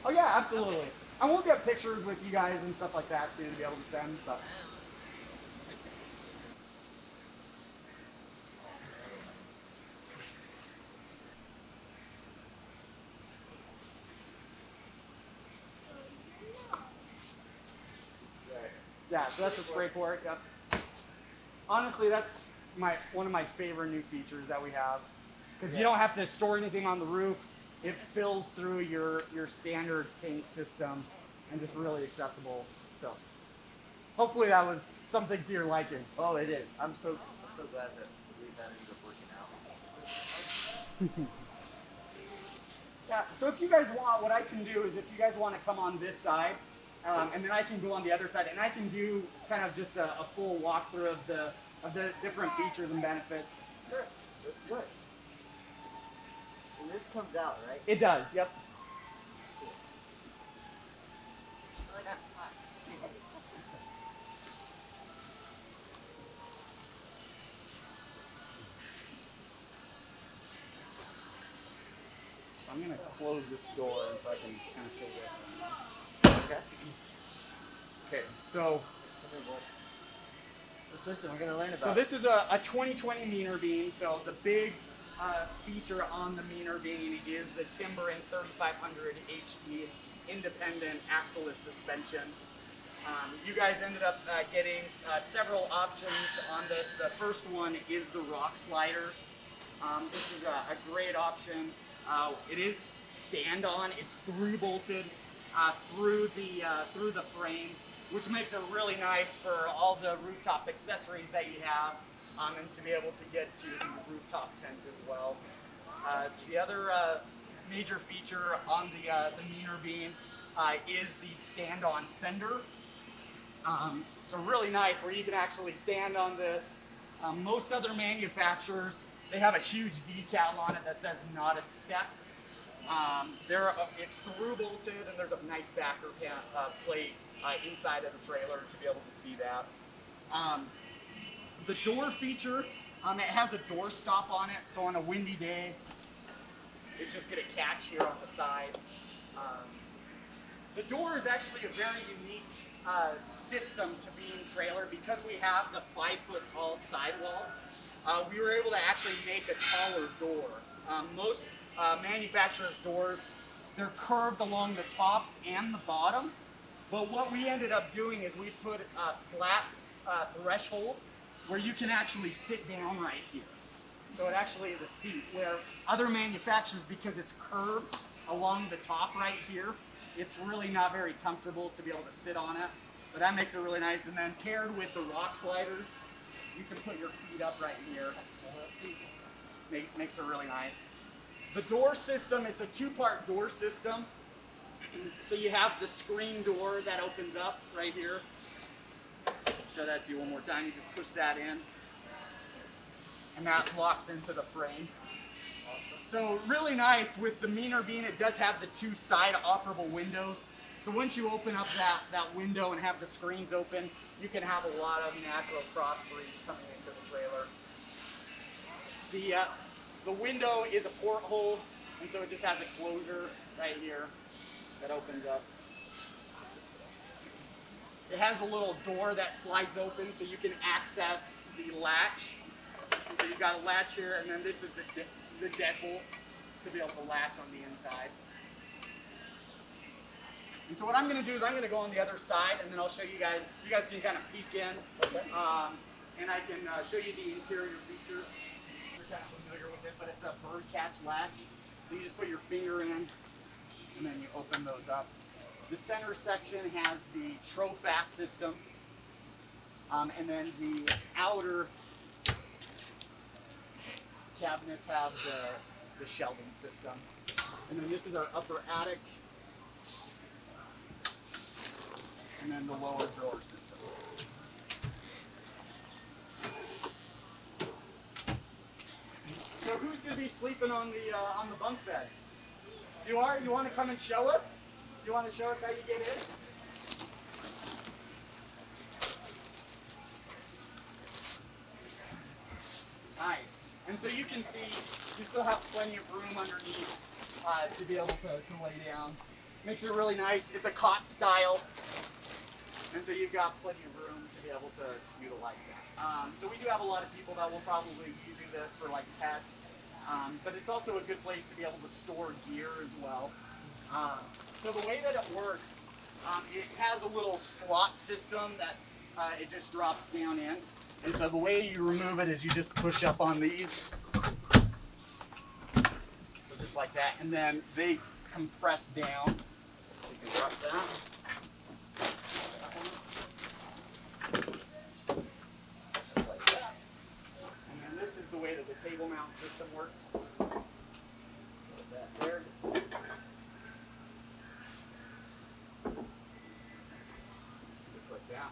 Oh yeah, absolutely. And we'll get pictures with you guys and stuff like that too to be able to send. But yeah, so that's the spray port. Yep. Honestly, that's one of my favorite new features that we have because you don't have to store anything on the roof. It fills through your standard tank system and just really accessible. So hopefully that was something to your liking. Oh, it is. I'm so glad that that ended up working out. Yeah, so if you guys want, what I can do is if you guys want to come on this side, and then I can go on the other side, and I can do kind of just a full walkthrough of the different features and benefits. Sure. Let's do it. And this comes out, right? It does, yep. I'm going to close this door so I can kind of show you. Okay. Okay, so Let's listen. We're gonna learn about. So this is a 2020 meaner beam. So the big feature on the meaner beam is the Timbren 3500 HD independent axle-less suspension. You guys ended up getting several options on this. The first one is the rock sliders. This is a great option. It is stand-on. It's through-bolted through the frame, which makes it really nice for all the rooftop accessories that you have, and to be able to get to the rooftop tent as well. The other major feature on the meaner beam is the stand-on fender. So really nice where you can actually stand on this. Most other manufacturers, they have a huge decal on it that says not a step. It's through bolted and there's a nice backer plate inside of the trailer to be able to see that. The door feature, it has a door stop on it, so on a windy day, it's just going to catch here on the side. The door is actually a very unique system to beam trailer because we have the 5-foot tall sidewall. We were able to actually make a taller door. Most manufacturers' doors, they're curved along the top and the bottom, but what we ended up doing is we put a flat threshold where you can actually sit down right here. So it actually is a seat, where other manufacturers, because it's curved along the top right here, it's really not very comfortable to be able to sit on it, but that makes it really nice. And then paired with the rock sliders, you can put your feet up right here. Makes it really nice. The door system, it's a 2-part door system. So you have the screen door that opens up right here. Show that to you one more time. You just push that in, and that locks into the frame. So really nice with the meaner beam. It does have the 2 side operable windows. So once you open up that window and have the screens open, you can have a lot of natural cross breeze coming into the trailer. The window is a porthole, and so it just has a closure right here that opens up. It has a little door that slides open so you can access the latch. And so you've got a latch here, and then this is the deadbolt to be able to latch on the inside. And so what I'm going to do is I'm going to go on the other side, and then I'll show you guys. You guys can kind of peek in, and I can show you the interior features. You're kind of familiar with it, but it's a bird catch latch. So you just put your finger in, and then you open those up. The center section has the Trofast system, and then the outer cabinets have the shelving system. And then this is our upper attic, and then the lower drawer system. So who's going to be sleeping on the bunk bed? You are? You want to come and show us? You want to show us how you get in? Nice. And so you can see you still have plenty of room underneath to be able to lay down. Makes it really nice. It's a cot style, and so you've got plenty of room to be able to utilize that. So we do have a lot of people that will probably be using this for like pets, but it's also a good place to be able to store gear as well. So the way that it works, it has a little slot system that it just drops down in. And so the way you remove it is you just push up on these. So just like that. And then they compress down. You can drop that. Just like that. And then this is the way that the table mount system works. Put that there. Just like that.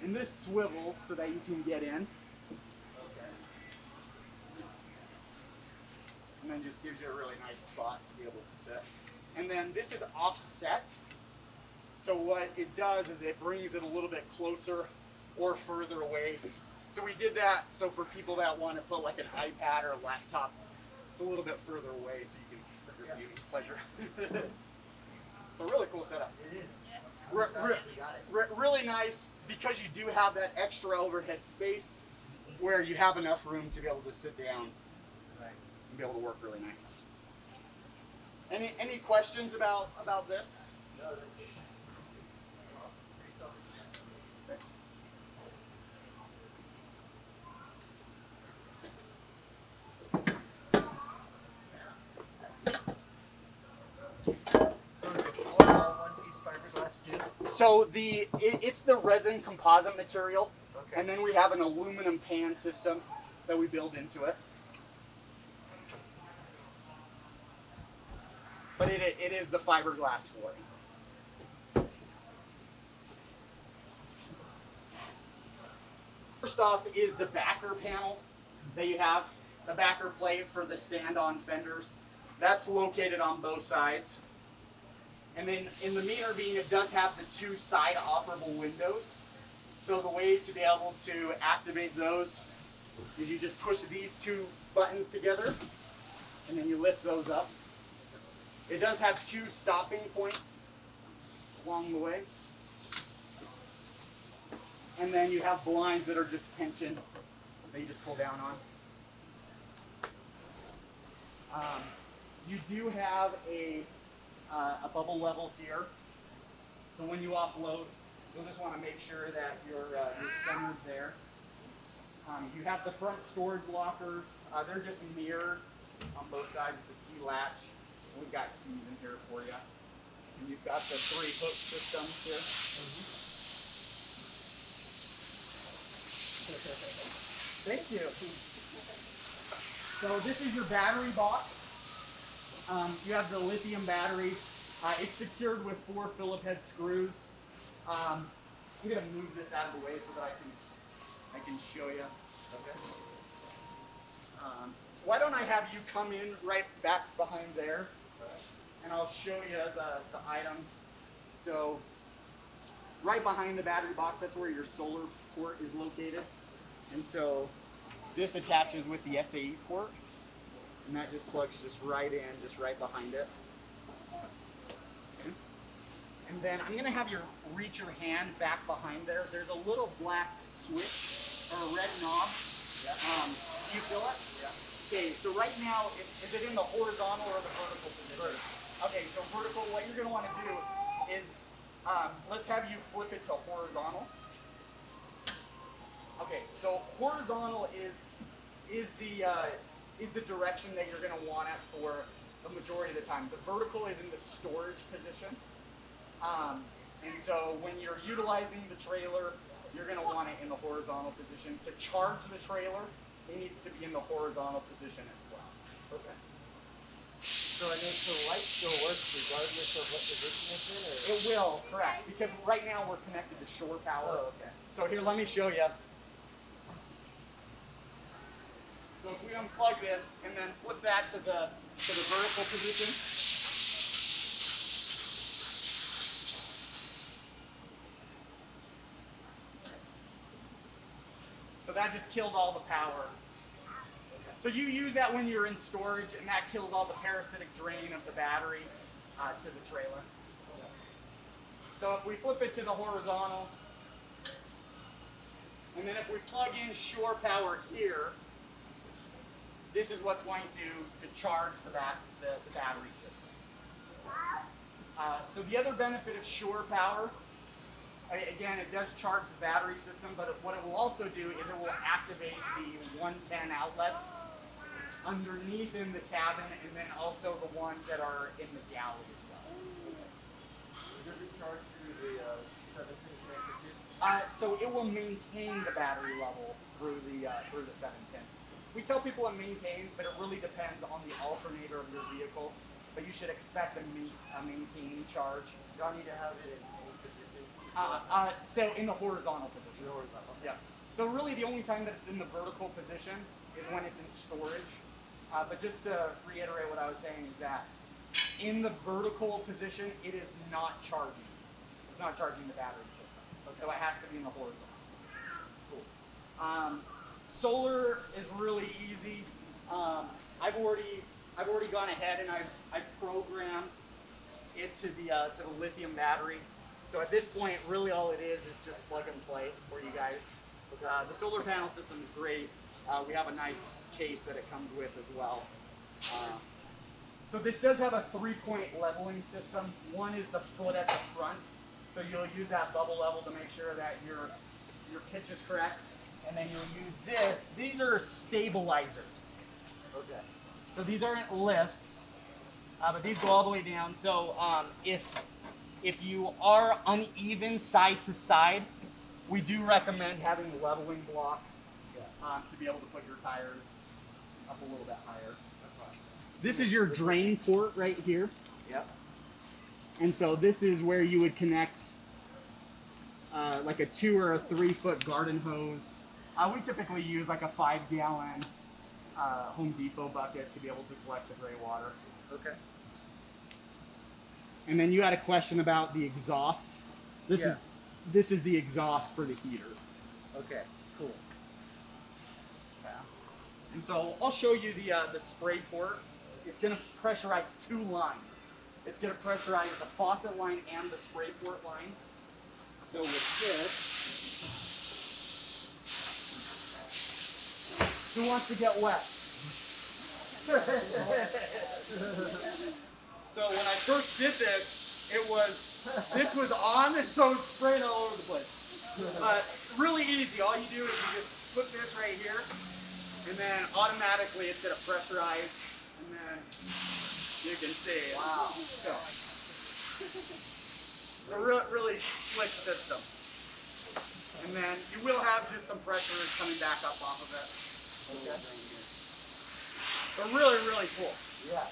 And this swivels so that you can get in. Okay. And then just gives you a really nice spot to be able to sit. And then this is offset. So what it does is it brings it a little bit closer or further away. So we did that so for people that want to put like an iPad or a laptop, it's a little bit further away so you can for your viewing pleasure. So really cool setup. It is. Re- re- We got it. really nice because you do have that extra overhead space where you have enough room to be able to sit down Right. and be able to work really nice. Any questions about this? No, that's awesome. Pretty self-explanatory. So is the floor all one-piece fiberglass too? So it's the resin composite material, Okay. and then we have an aluminum pan system that we build into it. But it is the fiberglass flooring. First off is the backer panel that you have, the backer plate for the stand-on fenders. That's located on both sides. And then in the meter beam, it does have the two side operable windows. So the way to be able to activate those is you just push these two buttons together and then you lift those up. It does have two stopping points along the way. And then you have blinds that are just tension that you just pull down on. You do have a bubble level here. So when you offload, you'll just want to make sure that you're centered there. You have the front storage lockers. They're just mirrored on both sides. It's a T-latch. We've got keys in here for you. And you've got the 3-hook system here. Thank you. So this is your battery box. You have the lithium battery. It's secured with 4 Phillip head screws. I'm gonna move this out of the way so that I can show you. Okay. Why don't I have you come in right back behind there, and I'll show you the items. So right behind the battery box, that's where your solar port is located. And so this attaches with the SAE port, and that just plugs just right in, just right behind it. Okay. And then I'm gonna have you reach your hand back behind there. There's a little black switch or a red knob. Yeah. Do you feel it? Yeah. Okay, so right now, is it in the horizontal or the vertical position? Vertical. Okay, so vertical, what you're gonna wanna do is, let's have you flip it to horizontal. Okay, so horizontal is the direction that you're gonna want it for the majority of the time. The vertical is in the storage position. And so when you're utilizing the trailer, you're gonna want it in the horizontal position. To charge the trailer, it needs to be in the horizontal position as well. Okay. So I guess the light still works regardless of what position it's in, or? It will, correct, because right now we're connected to shore power. Oh, okay. So here, let me show you. So if we unplug this and then flip that to the vertical position. So that just killed all the power. So you use that when you're in storage, and that kills all the parasitic drain of the battery to the trailer. So if we flip it to the horizontal, and then if we plug in shore power here, this is what's going to charge the battery system. So the other benefit of shore power, again, it does charge the battery system, but what it will also do is it will activate the 110 outlets underneath in the cabin, and then also the ones that are in the galley as well. Does it charge through the 7-pin connector too? So it will maintain the battery level through the 7-pin. We tell people it maintains, but it really depends on the alternator of your vehicle. But you should expect a maintaining charge. Do I need to have it in any position? So in the horizontal position. The horizontal. Yeah. So really the only time that it's in the vertical position is when it's in storage. But just to reiterate what I was saying is that in the vertical position, it is not charging. It's not charging the battery system. Okay. So it has to be in the horizontal. Cool. Solar is really easy. I've already gone ahead and I've programmed it to the lithium battery. So at this point, really all it is just plug and play for you guys. The solar panel system is great. We have a nice case that it comes with as well. So this does have a 3-point leveling system. One is the foot at the front. So you'll use that bubble level to make sure that your pitch is correct. And then you'll use this. These are stabilizers. Okay. So these aren't lifts, but these go all the way down. So if you are uneven side to side, we do recommend having leveling blocks to be able to put your tires up a little bit higher. This is your drain port right here. Yep. And so this is where you would connect like a 2 or a 3 foot garden hose. We typically use like a 5-gallon Home Depot bucket to be able to collect the gray water. Okay. And then you had a question about the exhaust. This is the exhaust for the heater. Okay. Cool. Yeah. And so I'll show you the spray port. It's going to pressurize 2 lines. It's going to pressurize the faucet line and the spray port line. So with this, who wants to get wet? So when I first did this, this was on, and so it's spraying all over the place. Really easy. All you do is you just put this right here, and then automatically it's going to pressurize, and then you can see. Wow. So it's a really slick system. And then you will have just some pressure coming back up off of it. Okay. But really cool. Yeah.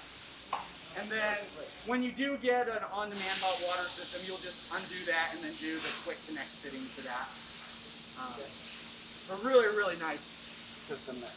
And then when you do get an on-demand hot water system, you'll just undo that and then do the quick connect fitting to that. So really nice system there.